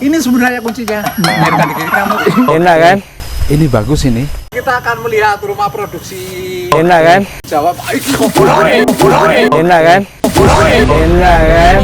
Ini sebenarnya kuncinya. Biarkan di kamu. Enak kan? Ini bagus ini. Kita akan melihat rumah produksi. Enak kan? Jawab. Iki kok boleh. Enak kan? Enak kan?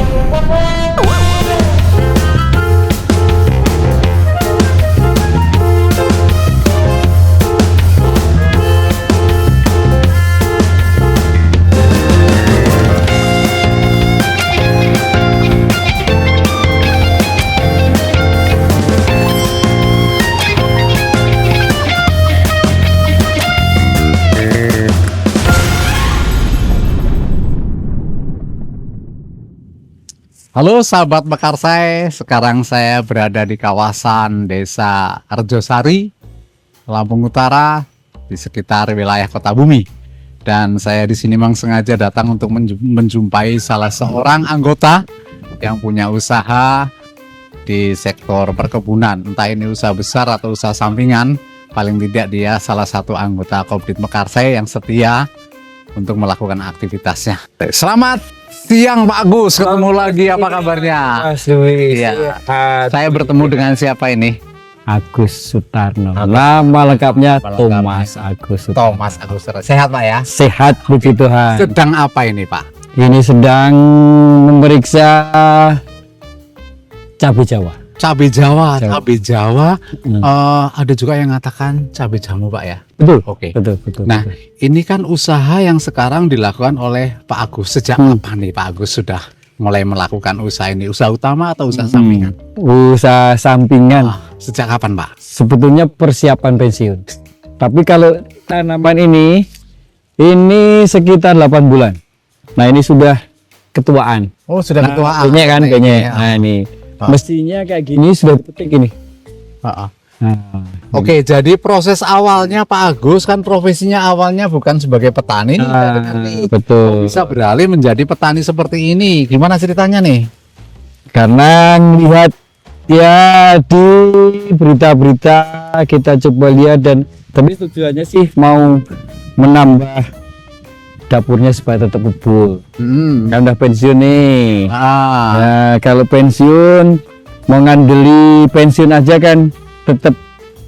Halo sahabat Mekarsai, sekarang saya berada di kawasan Desa Arjosari, Lampung Utara, di sekitar wilayah Kota Bumi. Dan saya di sini memang sengaja datang untuk menjumpai salah seorang anggota yang punya usaha di sektor perkebunan, entah ini usaha besar atau usaha sampingan. Paling tidak dia salah satu anggota Kopdit Mekarsai yang setia untuk melakukan aktivitasnya. Selamat siang Pak Agus, ketemu lagi, apa kabarnya? Iya. Saya bertemu dengan siapa ini? Agus Sutarno. Nama lengkapnya Thomas Agus Sutarno. Thomas Agus Sutarno. Sehat Pak ya? Sehat puji Tuhan. Sedang apa ini Pak? Ini sedang memeriksa cabai Jawa. Cabai Jawa, cabai Jawa. Ada juga yang mengatakan cabai jamu Pak ya? Betul. Oke. Betul. Nah, ini kan usaha yang sekarang dilakukan oleh Pak Agus. Sejak kapan nih Pak Agus sudah mulai melakukan usaha ini? Usaha utama atau usaha sampingan? Usaha sampingan. Sejak kapan Pak? Sebetulnya persiapan pensiun. Tapi kalau tanaman ini sekitar 8 bulan. Nah, ini sudah ketuaan. Oh, sudah ketuaan. Kayaknya. Nah, ini. Mestinya kayak gini sudah dipetik ini. Oke, jadi proses awalnya Pak Agus kan profesinya awalnya bukan sebagai petani nih. Betul. Bisa beralih menjadi petani seperti ini. Gimana ceritanya nih? Karena melihat ya di berita-berita kita coba lihat, dan tapi tujuannya sih mau menambah dapurnya supaya tetap kebul. Kan udah pensiun nih. Nah, kalau pensiun mau ngandeli pensiun aja kan tetap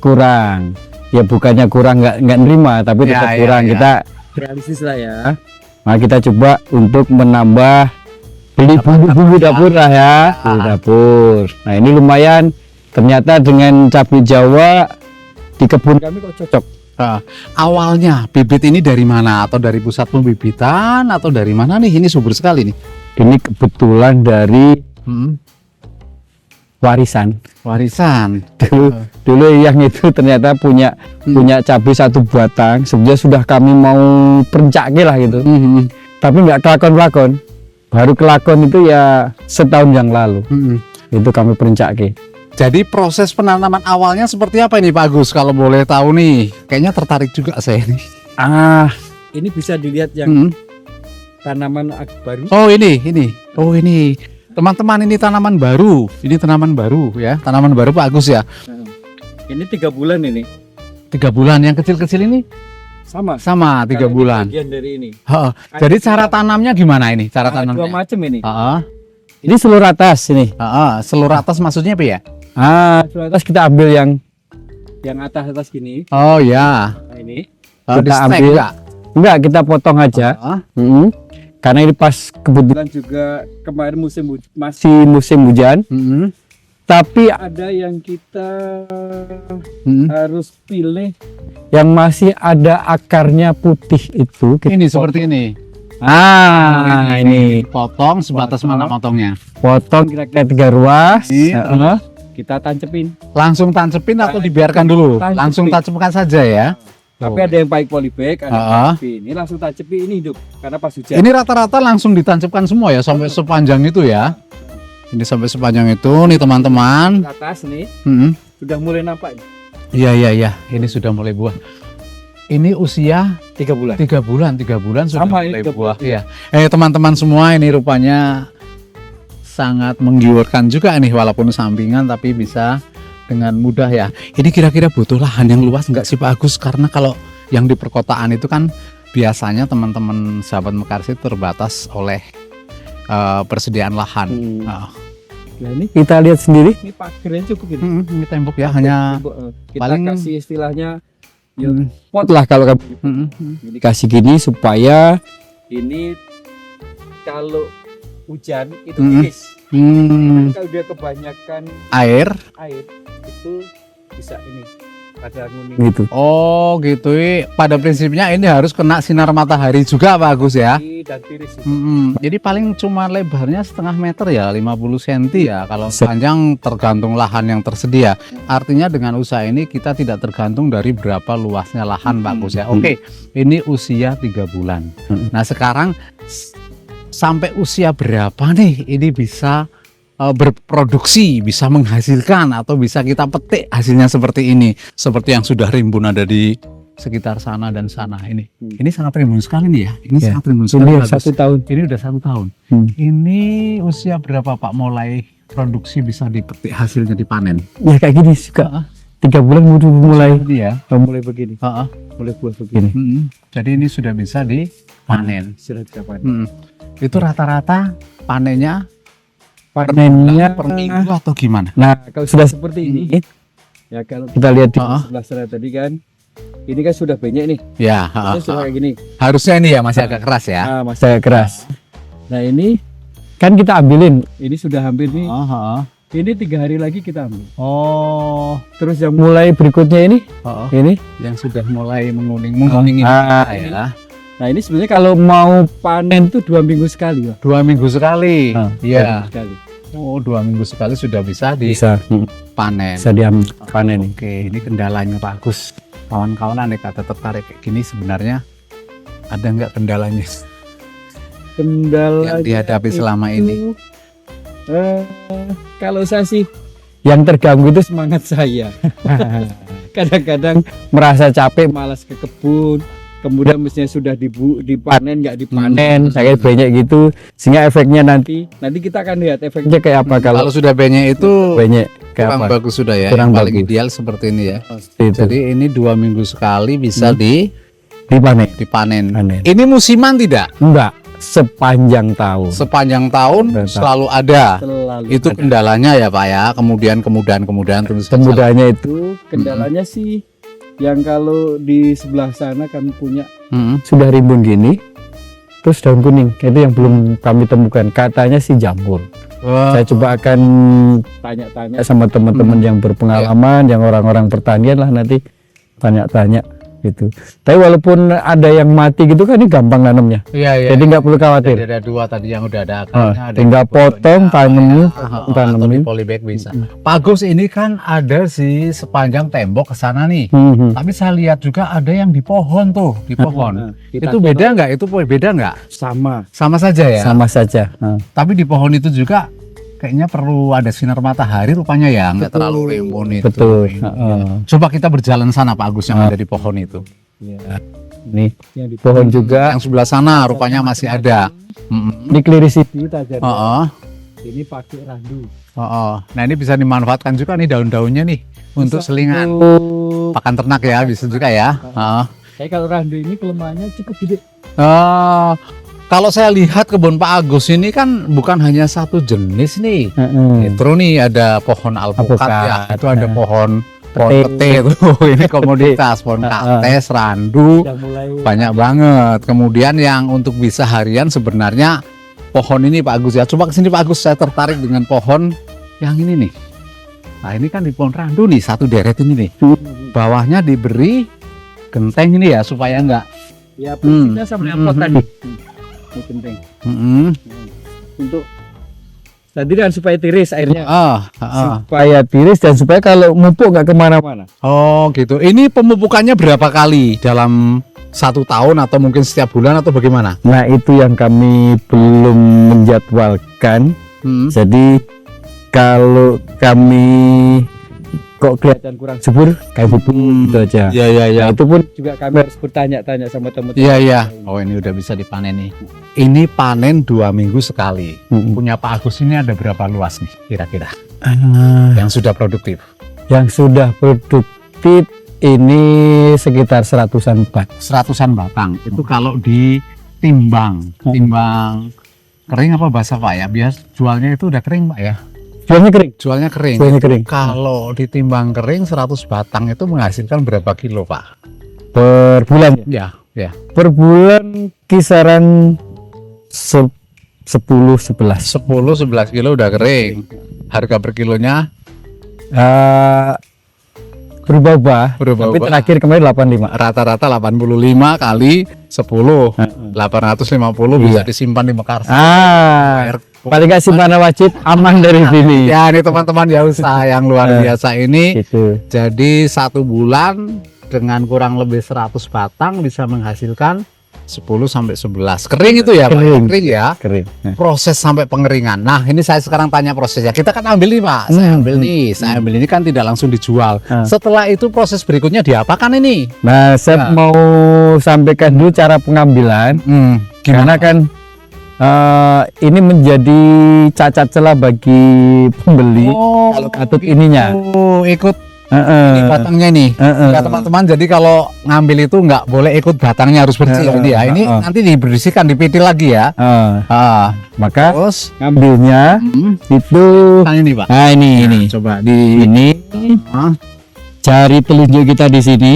kurang. Ya bukannya kurang nggak nerima, tapi tetap kurang. Kita realistis lah ya. Nah, kita coba untuk menambah beli bumbu dapur lah ya. Bumbu dapur. Nah, ini lumayan. Ternyata dengan cabai Jawa di kebun kami kok cocok. Awalnya bibit ini dari mana? Atau dari pusat pembibitan atau dari mana nih? Ini subur sekali nih. Ini kebetulan dari warisan. Dulu yang itu ternyata punya cabai 1 batang. Sebenarnya sudah kami mau perencake lah gitu. Tapi nggak kelakon. Baru kelakon itu ya setahun yang lalu. Itu kami perencake. Jadi proses penanaman awalnya seperti apa ini Pak Agus? Kalau boleh tahu nih, kayaknya tertarik juga saya nih. Ini bisa dilihat yang tanaman baru. Oh ini. Oh ini, teman-teman ini tanaman baru. Ini tanaman baru ya, tanaman baru Pak Agus ya. Ini 3 bulan ini. 3 bulan, yang kecil-kecil ini? Sama 3 bulan. Bagian dari ini. Jadi cara tanamnya gimana ini? Cara tanamnya? 2 macam ini. Ini seluruh atas ini. Seluruh atas maksudnya apa ya? Seluruh atas kita ambil yang atas gini. Oh ya. Nah, ini Kita ambil enggak, kita potong aja. Karena ini pas kebetulan juga kemarin masih musim hujan. Tapi ada yang kita harus pilih yang masih ada akarnya putih itu. Ini seperti ini. Ini potong sebatas mana potongnya? Potong kira-kira 3 ruas. Kita tancepin. Langsung tancepin atau dibiarkan dulu? Langsung tancapkan saja ya. Tapi ada yang pakai polybag, ada ini langsung tancepin, ini hidup karena pas hujan. Ini rata-rata langsung ditancapkan semua ya, sampai sepanjang itu ya. Ini sampai sepanjang itu nih teman-teman. Atas nih. Sudah mulai nampak. Iya. Ini sudah mulai buah. Ini usia 3 bulan. 3 bulan sudah Sama, mulai buah. Iya. Teman-teman semua, ini rupanya sangat menggiurkan juga nih, walaupun sampingan tapi bisa dengan mudah ya. Ini kira-kira butuh lahan yang luas nggak sih Pak Agus? Karena kalau yang di perkotaan itu kan biasanya teman-teman sahabat Mekarsai terbatas oleh persediaan lahan. Nah ini kita lihat sendiri, ini pagarnya cukup ini. Ini tembok ya, hanya Kita paling- kasih istilahnya ya, pot lah kalau kamu. Ini kasih gini supaya ini kalau hujan itu tipis. Kalau dia kebanyakan air. air itu bisa ini pada nguning gitu. Oh gitu. Pada prinsipnya ini harus kena sinar matahari juga Pak Agus ya. Dan tiris itu. Jadi paling cuma lebarnya setengah meter ya, 50 cm ya. Kalau Se- panjang tergantung lahan yang tersedia. Artinya dengan usaha ini kita tidak tergantung dari berapa luasnya lahan Pak Agus ya. Oke, ini usia 3 bulan. Nah sekarang sampai usia berapa nih ini bisa berproduksi, bisa menghasilkan atau bisa kita petik hasilnya seperti ini, seperti yang sudah rimbun ada di sekitar sana dan sana ini. Ini sangat rimbun sekali nih ya. Ini Ya. sangat rimbun Ini sekali. yang Bagus. 1 tahun. Ini udah 1 tahun. Ini usia berapa Pak mulai produksi bisa dipetik hasilnya dipanen? Ya kayak gini juga. 3 bulan mulai Iya. mulai begini. Mulai buah begini. Jadi ini sudah bisa dipanen. Sudah bisa panen. Itu rata-rata panennya Panennya per minggu atau gimana? Nah, kalau sudah seperti ini, ya kalau kita lihat di Heeh. sebelah sana tadi kan, ini kan sudah banyak nih. Ya, Ini sudah kayak gini. harusnya ini ya masih agak keras ya. Ah, masih agak keras. Nah, ini kan kita ambilin. Ini sudah hampir nih. Ini 3 hari lagi kita ambil. Oh, Terus yang mulai berikutnya ini, ini. yang sudah mulai menguning ini. Ini. Ya. Nah, ini sebenarnya kalau mau panen tuh 2 minggu sekali ya. 2 minggu sekali. Iya. Sekali. Oh, 2 minggu sekali sudah bisa Bisa. dipanen. Bisa diambil panen. Oke, ini kendalanya Pak Agus. Kawan-kawan nih kata tertarik kayak gini sebenarnya ada nggak kendalanya Kendala yang dihadapi selama ini? Kalau saya sih yang terganggu itu semangat saya. Kadang-kadang merasa capek, malas ke kebun. Kemudian mestinya sudah dipanen nggak dipanen, saya banyak gitu, sehingga efeknya nanti kita akan lihat efeknya kayak apa Kalau kalau sudah banyak itu banyak kayak kurang apa. bagus sudah ya. Kurang Yang paling bagus. ideal seperti ini ya. Itu Jadi ini 2 minggu sekali bisa dipanen. dipanen. Panen. Ini musiman tidak? Enggak sepanjang tahun. Sepanjang tahun Betul. selalu ada. Selalu Itu kendalanya ya Pak ya. Kemudian terus Kemudahannya itu kendalanya sih yang kalau di sebelah sana kami punya sudah rimbun gini, terus daun kuning itu yang belum kami temukan. Katanya sih jamur. Wah. Saya coba akan tanya-tanya sama teman-teman yang berpengalaman, yang orang-orang pertanian lah, nanti tanya-tanya gitu. Tapi walaupun ada yang mati gitu kan, ini gampang nanamnya. Iya, iya. Jadi nggak perlu khawatir. Jadi ada 2 tadi yang udah ada akarnya, ada Tinggal yang potong, pokoknya, tanemin, atau tanemin. di polybag bisa. Pak Agus, ini kan ada sih sepanjang tembok ke sana nih. Tapi saya lihat juga ada yang di pohon tuh, di pohon. Itu beda nggak? Itu beda nggak? sama Sama saja ya. sama saja. Tapi di pohon itu juga kayaknya perlu ada sinar matahari rupanya ya, nggak terlalu rimbun itu. Betul. Coba kita berjalan sana Pak Agus yang ada di pohon itu. Ya. Ini yang di pohon juga. Yang sebelah sana rupanya masih ada. Ini klirisiti tajam. Oh, Ini pakai randu. Nah ini bisa dimanfaatkan juga nih daun-daunnya nih untuk selingan pakan ternak ya, bisa juga ya. Saya kalau randu ini kelemahannya cukup gede. Kalau saya lihat kebun Pak Agus ini kan bukan hanya satu jenis nih. Itu nih ada pohon alpukat ya, itu ada pohon pete itu. Ini komoditas pohon kaktus, randu, Udah mulai banyak banget. Kemudian yang untuk bisa harian sebenarnya pohon ini Pak Agus ya. Coba kesini Pak Agus, saya tertarik dengan pohon yang ini nih. Nah ini kan di pohon randu nih, satu deret ini nih. Bawahnya diberi genteng ini ya supaya enggak. ya prinsipnya sama yang pot tadi. Ini penting. Untuk tadi kan supaya tiris airnya. Supaya tiris dan supaya kalau mupuk nggak kemana-mana. Oh gitu. Ini pemupukannya berapa kali dalam 1 tahun atau mungkin setiap bulan atau bagaimana? Nah itu yang kami belum menjadwalkan. Jadi kalau kami kok kelihatan kurang subur, kami pupuk itu aja. Iya. Nah, itu pun juga kami harus bertanya-tanya sama teman-teman. Iya. Oh ini udah bisa dipanen nih. Ini panen 2 minggu sekali. Punya Pak Agus ini ada berapa luas nih kira-kira yang sudah produktif? Yang sudah produktif ini sekitar 100-an bat. 100-an batang. Itu kalau ditimbang, timbang kering apa basah Pak ya? Bias jualnya itu udah kering Pak ya? Jualnya kering. Jualnya kering. Jualnya kering. Kalau ditimbang kering 100 batang itu menghasilkan berapa kilo, Pak? Per bulan. Ya, ya. Per bulan kisaran 10-11. 10-11 kilo udah kering. Harga per kilonya Berubah-ubah. Berubah-ubah. Tapi terakhir kemarin 85. rata-rata 85 kali 10. 850 bisa disimpan di Mekarsai. Paling nggak simpanan wajib aman dari sini. Ya, ini teman-teman ya usaha yang luar biasa ini. Gitu. Jadi 1 bulan dengan kurang lebih 100 batang bisa menghasilkan 10-11. Kering itu ya, Pak? Kering. Kering ya. Kering. Proses sampai pengeringan. Nah, ini saya sekarang tanya prosesnya. Kita kan ambil nih, Pak. Saya ambil ini kan tidak langsung dijual. Setelah itu proses berikutnya diapakan ini? Nah, saya mau sampaikan dulu cara pengambilan. Karena kan ini menjadi cacat celah bagi pembeli kalau katut ininya. Ikut ini batangnya nih. Ya, teman-teman, jadi kalau ngambil itu nggak boleh ikut batangnya, harus bersih ini ya. Ini nanti dibersihkan, dipitil lagi ya. Maka Terus ngambilnya itu ini, Pak. nah ini Coba ini jari telunjuk kita di sini,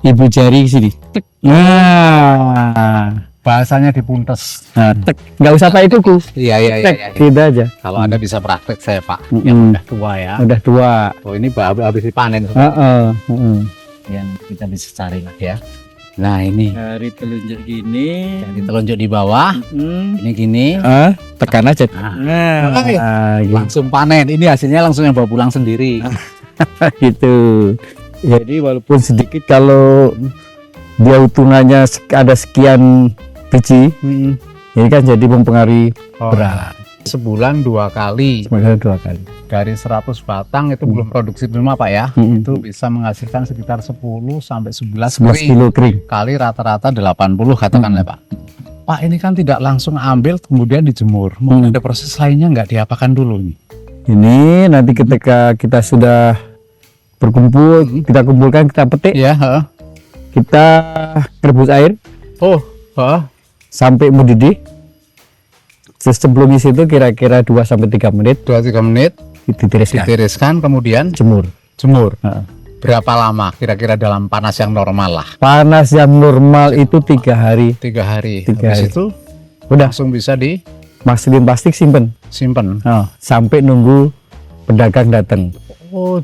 ibu jari di sini. Tek. Nah, bahasanya dipuntes. tek. Nggak usah pakai kuku. Iya. Tek, gitu aja. Kalau Anda bisa praktek saya, Pak, yang udah tua ya. Udah tua. Oh, ini habis dipanen. Yang kita bisa cari lagi ya. Nah, ini Jari telunjuk gini. jadi telunjuk di bawah. Ini gini. Tekan aja. Gitu. Langsung panen. Ini hasilnya langsung yang bawa pulang sendiri. Gitu. Jadi walaupun sedikit, kalau dia hitungannya ada sekian biji, ini kan jadi mempengaruhi berat. Sebulan 2 kali. Sebenarnya 2 kali. Dari 100 batang itu belum produksi prima, Pak ya. Itu bisa menghasilkan sekitar 10-11 11 kilo kering. kali rata-rata 80 katakanlah, Pak. Pak, ini kan tidak langsung ambil kemudian dijemur. Mungkin ada proses lainnya nggak diapakan dulu nih? Ini nanti ketika kita sudah berkumpul, kita kumpulkan, kita petik, Ya, kita rebus air sampai mendidih. Sebelum isi itu kira-kira 2-3 menit 2-3 menit ditiriskan, ditiriskan, kemudian jemur. berapa lama kira-kira dalam panas yang normal lah? Panas yang normal itu 3 hari. 3 hari. 3 Habis hari. itu Udah, langsung bisa masukin plastik, simpen. disimpan. Sampai nunggu pedagang datang.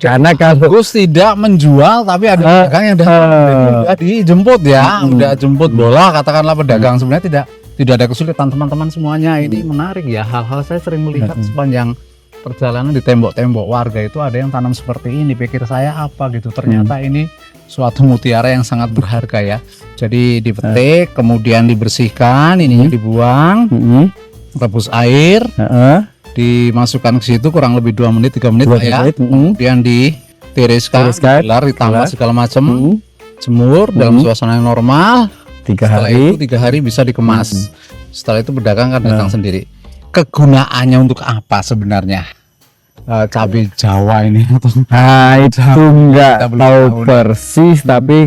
Karena kalau Gus tidak menjual, tapi ada pedagang yang udah dijemput ya, udah jemput bola, katakanlah pedagang. Sebenarnya tidak ada kesulitan, teman-teman semuanya. Ini menarik ya, hal-hal saya sering melihat sepanjang perjalanan di tembok-tembok warga itu ada yang tanam seperti ini. Pikir saya apa gitu, ternyata ini suatu mutiara yang sangat berharga ya. Jadi dipetik, kemudian dibersihkan, ininya dibuang, rebus air, dimasukkan ke situ kurang lebih 2 menit 3 menit Pak ya. Kemudian ditiriskan, digelar, ditambah segala macam, jemur dalam suasana yang normal. 3 Setelah hari. itu 3 hari bisa dikemas. Setelah itu pedagang kan datang sendiri. Kegunaannya untuk apa sebenarnya? Cabai Jawa ini atau Itu nggak Kita belum tahu tahu nih. persis, tapi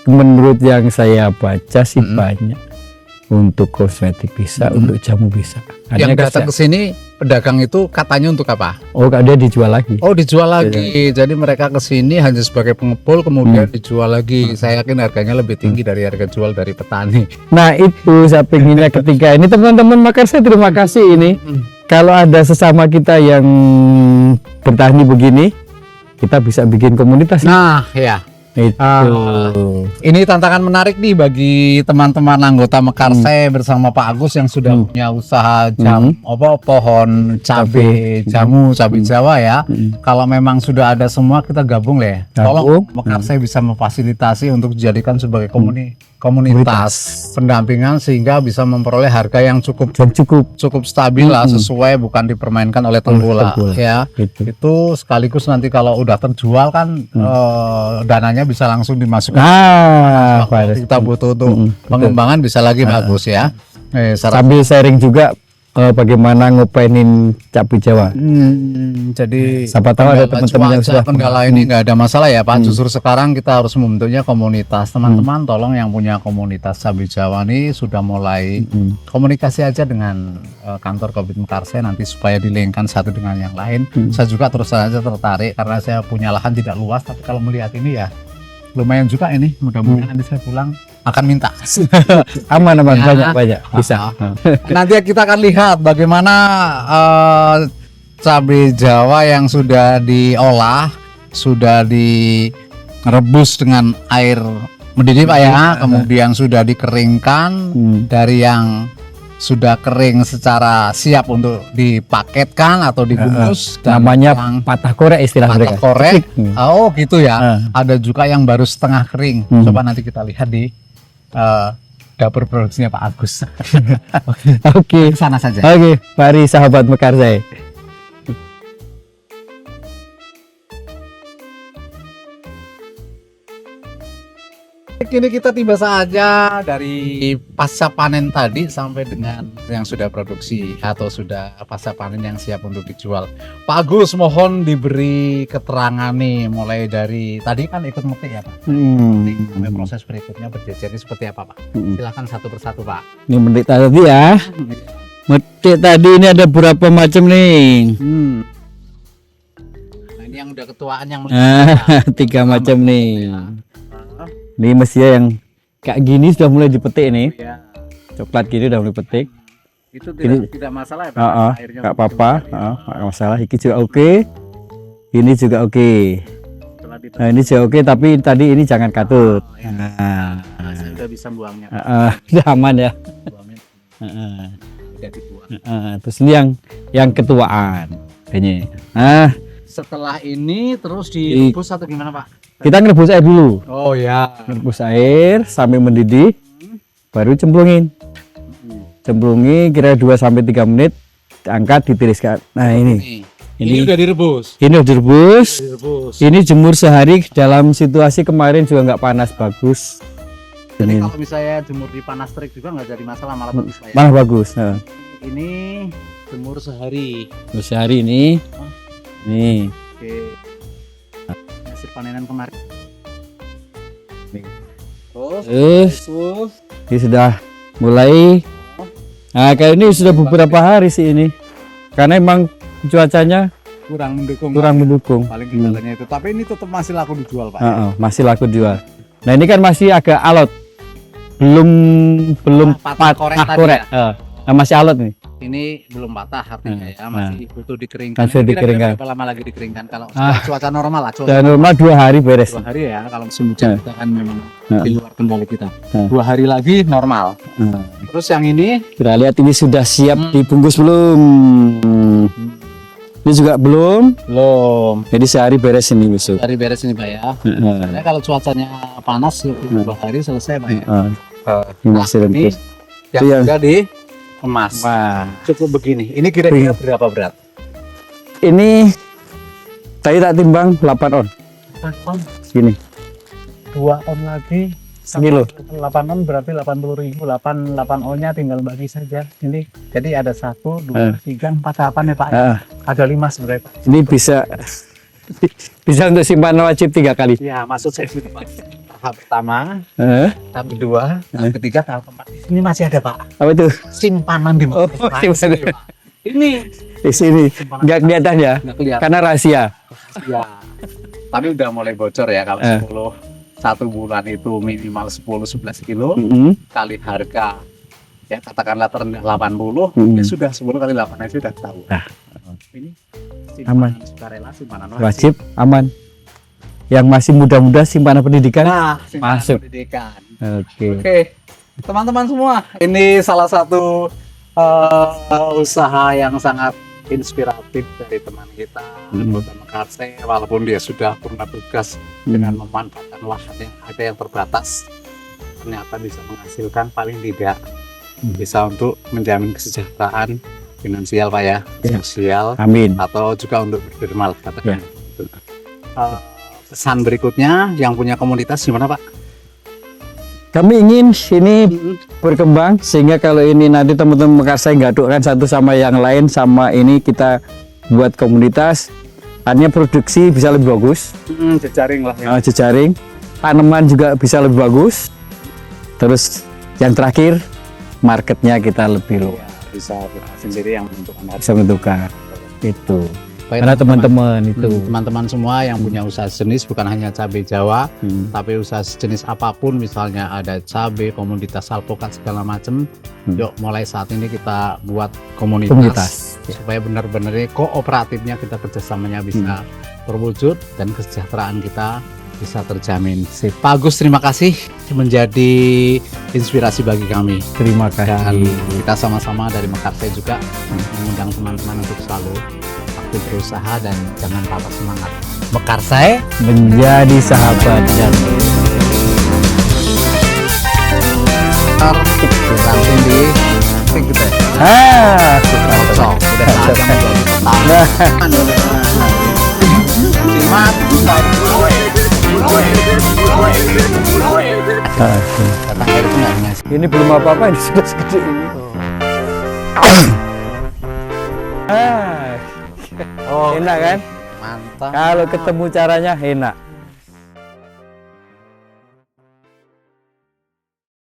menurut yang saya baca sih banyak. Untuk kosmetik bisa, untuk jamu bisa. yang Hanya datang ke sini pedagang itu katanya untuk apa? dia dijual lagi. Oh, dijual lagi. Jadi mereka ke sini hanya sebagai pengepul, kemudian dijual lagi. Saya yakin harganya lebih tinggi dari harga jual dari petani. Nah, itu saya pengennya ketika ini teman-teman Mekarsai, terima kasih ini. Kalau ada sesama kita yang bertani begini, kita bisa bikin komunitas. Nah, ya. Itu. Ini tantangan menarik nih bagi teman-teman anggota Mekarsai bersama Pak Agus yang sudah punya usaha pohon cabai jamu, cabai Jawa ya. Kalau memang sudah ada semua, kita gabung lah ya. Tolong Mekarsai bisa memfasilitasi untuk dijadikan sebagai komunitas pendampingan sehingga bisa memperoleh harga yang cukup stabil lah, sesuai, bukan dipermainkan oleh tengkulak ya. Itu sekaligus nanti kalau udah terjual kan dananya bisa langsung dimasukkan. Kita butuh untuk pengembangan bisa lagi bagus ya. Sambil sharing juga bagaimana ngopenin cabai Jawa. Jadi Siapa tahu ada teman-teman yang sudah kendala ini nggak ada masalah ya Pak. Justru sekarang kita harus membentuknya komunitas. Teman-teman tolong yang punya komunitas cabai Jawa ini sudah mulai komunikasi aja dengan kantor Korbit Mekarsai nanti supaya dilengkan satu dengan yang lain. Saya juga terus saja tertarik karena saya punya lahan tidak luas, tapi kalau melihat ini ya lumayan juga ini. Mudah-mudahan nanti saya pulang akan minta. aman Ya. banyak bisa. Nanti kita akan lihat bagaimana cabai Jawa yang sudah diolah, sudah direbus dengan air mendidih Pak ya, kemudian sudah dikeringkan dari yang sudah kering secara siap untuk dipaketkan atau dibungkus. Dan Namanya yang patah korek istilah patah mereka. korek. Hmm. Oh gitu ya. Ada juga yang baru setengah kering. Coba nanti kita lihat di dapur produksinya Pak Agus. Oke. Sana saja. Oke, mari sahabat Mekarsai. Kini kita tiba saja dari pasca panen tadi sampai dengan yang sudah produksi atau sudah pasca panen yang siap untuk dijual. Pak Agus mohon diberi keterangan nih, mulai dari tadi kan ikut metik ya Pak. Sampai proses berikutnya berjejer ini seperti apa Pak? Silakan satu persatu Pak. Ini metik tadi ya. Metik tadi ini ada berapa macam nih? Nah, ini yang udah ketuaan yang Tiga macam nih. Ini mestinya yang kayak gini sudah mulai dipetik nih. Ya, Coklat gini udah mulai petik. itu Ini- tidak masalah ya Pak. Airnya Nggak apa-apa, nggak masalah. Ini juga oke. Ini juga oke. setelah dipetik, Nah, ini juga oke, tapi tadi ini jangan katut. Nah, sudah bisa buangnya. udah aman ya. Buangnya Heeh. tidak dibuang. Terus ini yang ketuaan kayaknya. Nah, Setelah ini terus direbus atau gimana Pak? kita ngerebus air dulu. Oh ya. Ngerebus air sampai mendidih, baru cemplungin. Cemplungi kira 2 sampai 3 menit, diangkat, ditiriskan. Nah, ini Ini udah direbus. udah direbus. Direbus. Ini jemur sehari dalam situasi kemarin juga nggak panas, bagus. Jadi Ini kalau misalnya jemur di panas terik juga nggak jadi masalah, malah bagus Pak ya. malah bagus. Nah, Ini jemur sehari. jemur sehari ini. Nih. Oke. Hasil panenan kemarin. Nih. Terus. Terus ini sudah mulai. Nah, kayak ini sudah beberapa hari sih ini. Karena emang cuacanya kurang mendukung. kurang mendukung. Paling kendalanya itu. Tapi ini tetap masih laku dijual Pak. Ya? Masih laku jual. Nah, ini kan masih agak alot. Belum Patah korek tadi korek. Nah, masih alot nih. Ini belum patah artinya ya, masih butuh dikeringkan. Masih Kira-kira dikeringkan. berapa lama lagi dikeringkan kalau cuaca normal lah? Cuaca Dan normal 2 hari beres. 2 hari ya, kalau musim hujan kita kan memang Nah. di luar kendali kita. Nah. 2 hari lagi normal. Nah, Terus yang ini kita lihat ini sudah siap dibungkus belum? Ini juga belum. Jadi sehari beres ini besok. dari beres ini Pak ya. Nah, Karena kalau cuacanya panas 2 hari selesai Pak ya. ini masih Ini rebus. yang Itu yang- sudah dikemas. Wah, Cukup begini. Ini kira-kira berapa berat? ini tadi tak timbang 8 on. 8 on. Gini. 2 on lagi. Sekilo. 8 on berarti 80.000. 8 on-nya tinggal bagi saja. Ini jadi ada 1, 2, 3, 4 tahapan ya Pak. Ah, Ada 5 sebenarnya Pak. ini bisa bisa untuk simpanan wajib 3 kali. Ya, maksud saya itu Pak. Tahap pertama, Eh, tahap kedua, tahap ketiga, tahap keempat. Ini masih ada Pak. apa itu? Simpanan di Oh, Pak. simpanan. Ini, Pak. Ini Di sini nggak kelihatan ya, nggak kelihatan. karena rahasia. Ya. Tapi udah mulai bocor ya kalau Eh. 1 bulan itu minimal 10-11 kilo kali harga ya katakanlah terendah 80 ya sudah 10 kali 8 aja sudah tahu. Nah. Ini Aman. simpanan sukarela, simpanan Wajib aman. Yang masih muda-muda simpanan pendidikan. Nah, simpanan Masuk. pendidikan. Oke. Oke, teman-teman semua, ini salah satu usaha yang sangat inspiratif dari teman kita, anggota Mekarsai, walaupun dia sudah pernah tugas dengan memanfaatkan lahan yang ada yang terbatas, ternyata bisa menghasilkan paling tidak bisa untuk menjamin kesejahteraan finansial Pak ya, Ya. sosial, Amin. atau juga untuk berdermal katakan. Ya. Gitu. Pesan berikutnya yang punya komunitas gimana Pak? kami ingin ini berkembang sehingga kalau ini nanti teman-teman Mekarsai gadukkan satu sama yang lain, sama ini kita buat komunitas, artinya produksi bisa lebih bagus, Jejaring lah ya. jejaring, tanaman juga bisa lebih bagus, terus yang terakhir marketnya kita lebih luas, Bisa kita sendiri yang menentukan harga. bisa menentukan itu. Baik, Karena teman-teman itu teman-teman semua yang punya usaha sejenis, bukan hanya cabai Jawa, Hmm. tapi usaha sejenis apapun, misalnya ada cabai, komoditas alpukat segala macam. Yuk mulai saat ini kita buat komunitas, Komunitas, ya. supaya benar-benar kooperatifnya kita kerjasamanya bisa terwujud dan kesejahteraan kita bisa terjamin. Sip. Pak Agus, terima kasih menjadi inspirasi bagi kami. Terima Dan kasih. kita sama-sama dari Mekarsai juga mengundang teman-teman untuk selalu aktif berusaha dan jangan patah semangat. Mekarsai Menjadi sahabat dan langsung di klik gitu ya. Cocok, udah saatnya menjadi petani. Simak, kata air itu nggak hanya ini belum apa-apa, ini sudah segede ini. Oh, Enak kan? mantap. Kalau ketemu caranya enak.